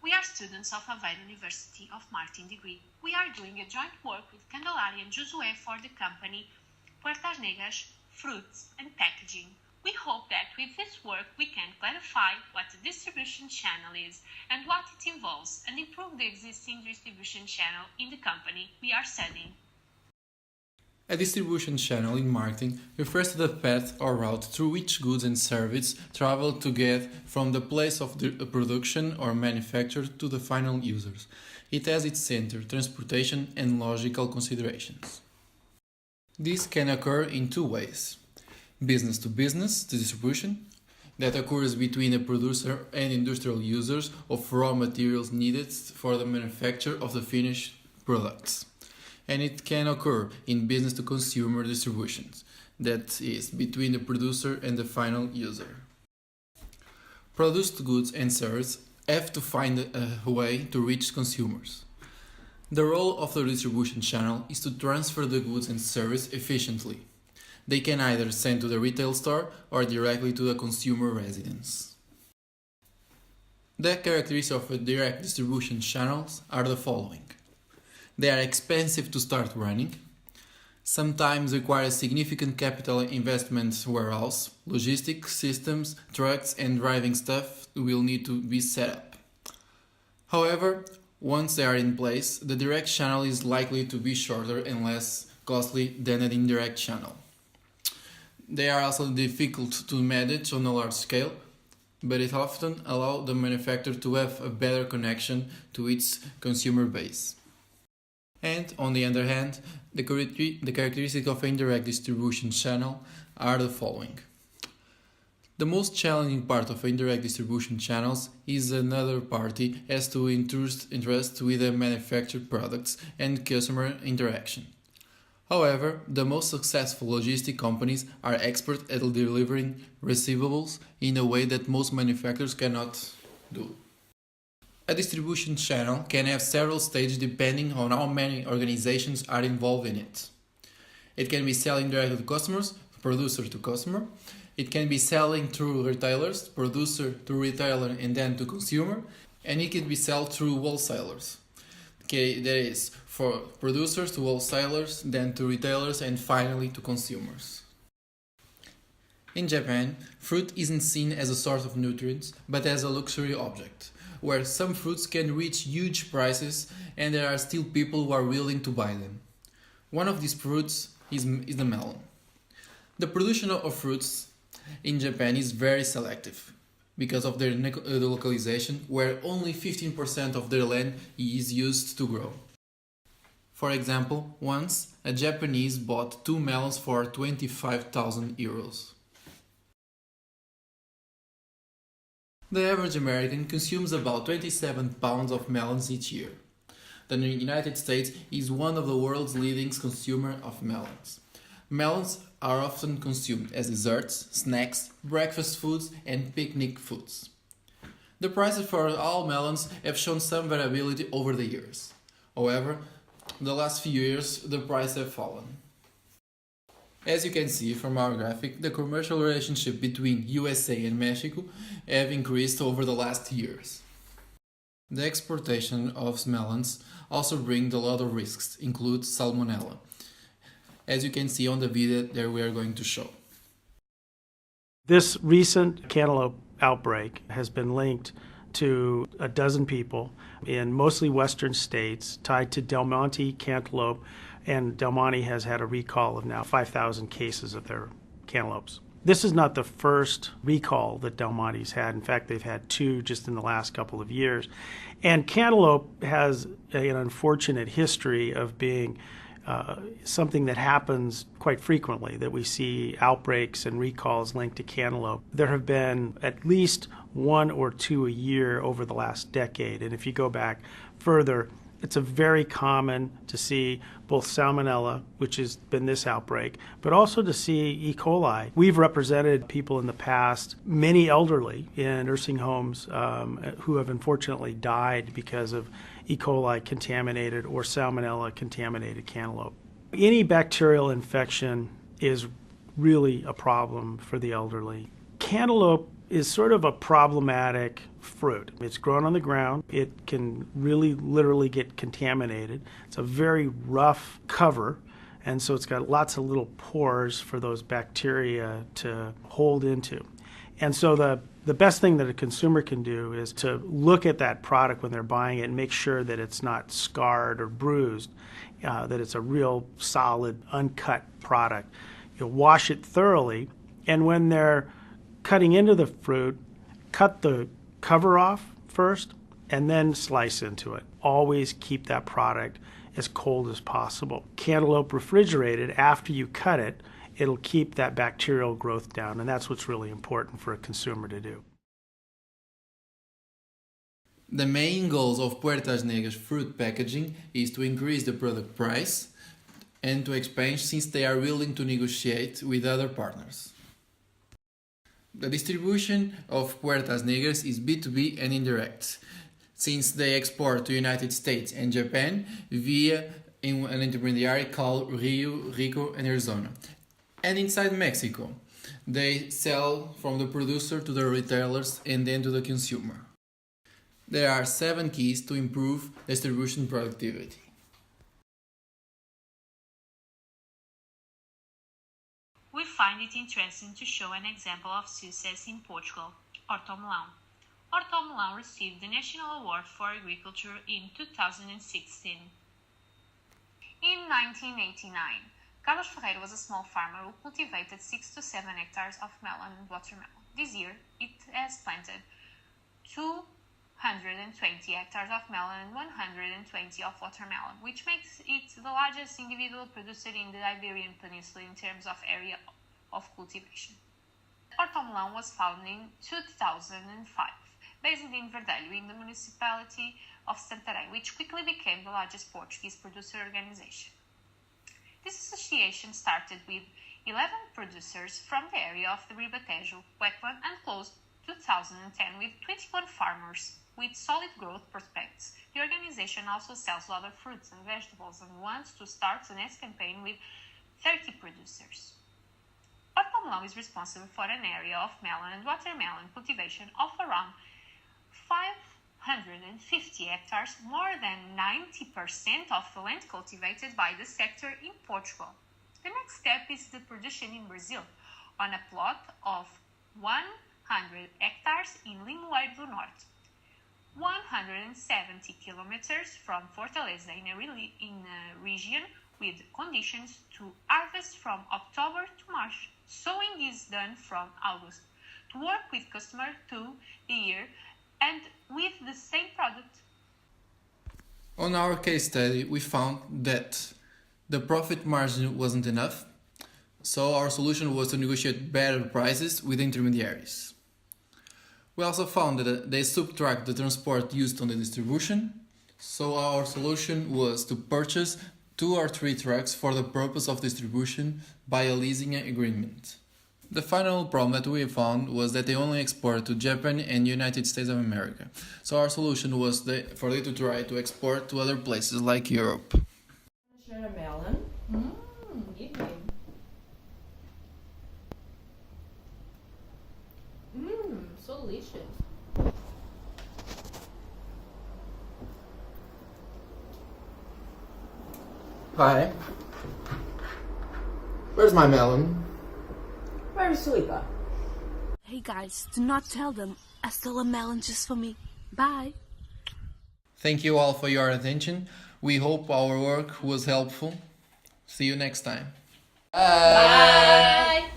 We are students of Aveiro University of Marketing degree. We are doing a joint work with Candelaria and Josué for the company Puertas, Negras, Fruits and Packaging. We hope that with this work we can clarify what a distribution channel is and what it involves and improve the existing distribution channel in the company we are studying. A distribution channel in marketing refers to the path or route through which goods and services travel to get from the place of the production or manufacture to the final users. It has its center, transportation and logical considerations. This can occur in two ways. Business to business, the distribution, that occurs between a producer and industrial users of raw materials needed for the manufacture of the finished products. And it can occur in business-to-consumer distributions, that is, between the producer and the final user. Produced goods and services have to find a way to reach consumers. The role of the distribution channel is to transfer the goods and services efficiently. They can either send to the retail store or directly to the consumer residence. The characteristics of a direct distribution channels are the following. They are expensive to start running, sometimes require significant capital investment warehouse, logistics systems, trucks and driving staff will need to be set up. However, once they are in place, the direct channel is likely to be shorter and less costly than an indirect channel. They are also difficult to manage on a large scale, but it often allows the manufacturer to have a better connection to its consumer base. And on the other hand, the characteristics of an indirect distribution channel are the following. The most challenging part of indirect distribution channels is another party has to interest with the manufactured products and customer interaction. However, the most successful logistic companies are expert at delivering receivables in a way that most manufacturers cannot do. A distribution channel can have several stages depending on how many organizations are involved in it. It can be selling directly to customers, producer to customer. It can be selling through retailers, producer to retailer and then to consumer. And it can be sold through wholesalers. Okay, that is, for producers to wholesalers, then to retailers and finally to consumers. In Japan, fruit isn't seen as a source of nutrients, but as a luxury object, where some fruits can reach huge prices and there are still people who are willing to buy them. One of these fruits is the melon. The production of fruits in Japan is very selective because of their localization, where only 15% of their land is used to grow. For example, once a Japanese bought 2 melons for 25,000 euros. The average American consumes about 27 pounds of melons each year. The United States is one of the world's leading consumers of melons. Melons are often consumed as desserts, snacks, breakfast foods and picnic foods. The prices for all melons have shown some variability over the years. However, in the last few years the prices have fallen. As you can see from our graphic, the commercial relationship between USA and Mexico have increased over the last years. The exportation of melons also brings a lot of risks, include salmonella, as you can see on the video that we are going to show. This recent cantaloupe outbreak has been linked to a dozen people in mostly western states tied to Del Monte cantaloupe, and Del Monte has had a recall of now 5,000 cases of their cantaloupes. This is not the first recall that Del Monte's had. In fact, they've had 2 just in the last couple of years. And cantaloupe has an unfortunate history of being something that happens quite frequently, that we see outbreaks and recalls linked to cantaloupe. There have been at least 1 or 2 a year over the last decade. And if you go back further, it's very common to see both salmonella, which has been this outbreak, but also to see E. coli. We've represented people in the past, many elderly in nursing homes who have unfortunately died because of E. coli contaminated or salmonella contaminated cantaloupe. Any bacterial infection is really a problem for the elderly. Cantaloupe is sort of a problematic fruit. It's grown on the ground. It can really literally get contaminated. It's a very rough cover, and so it's got lots of little pores for those bacteria to hold into. And so the best thing that a consumer can do is to look at that product when they're buying it and make sure that it's not scarred or bruised, that it's a real solid, uncut product. You wash it thoroughly, and when they're cutting into the fruit, cut the cover off first and then slice into it. Always keep that product as cold as possible. Cantaloupe refrigerated, after you cut it, it'll keep that bacterial growth down, and that's what's really important for a consumer to do. The main goals of Puertas Negras fruit packaging is to increase the product price and to expand, since they are willing to negotiate with other partners. The distribution of Puertas Negras is B2B and indirect, since they export to United States and Japan via an intermediary called Rio, Rico, and Arizona. And inside Mexico, they sell from the producer to the retailers and then to the consumer. There are 7 keys to improve distribution productivity. We find it interesting to show an example of success in Portugal, Hortelão. Hortelão received the National Award for Agriculture in 2016. In 1989, Carlos Ferreira was a small farmer who cultivated 6 to 7 hectares of melon and watermelon. This year, it has planted 220 hectares of melon and 120 of watermelon, which makes it the largest individual producer in the Iberian Peninsula in terms of area of cultivation. Hortelão was founded in 2005, based in Verdelho in the municipality of Santarém, which quickly became the largest Portuguese producer organization. This association started with 11 producers from the area of the Ribatejo wetland and closed 2010 with 21 farmers with solid growth prospects. The organization also sells other fruits and vegetables and wants to start the next campaign with 30 producers. Hortelão is responsible for an area of melon and watermelon cultivation of around 550 hectares, more than 90% of the land cultivated by the sector in Portugal. The next step is the production in Brazil, on a plot of 100 hectares in Limoeiro do Norte, 170 kilometers from Fortaleza, in a region with conditions to harvest from October to March. Sowing is done from August. To work with customer through the year and with the same product. On our case study, we found that the profit margin wasn't enough, so our solution was to negotiate better prices with intermediaries. We also found that they subtract the transport used on the distribution, so our solution was to purchase 2 or 3 trucks for the purpose of distribution by a leasing agreement. The final problem that we found was that they only export to Japan and United States of America, so our solution was for them to try to export to other places like Europe. Share a melon. Give me. So delicious. Hi. Where's my melon? Where's Suica? Hey guys, do not tell them. I stole a melon just for me. Bye. Thank you all for your attention. We hope our work was helpful. See you next time. Bye.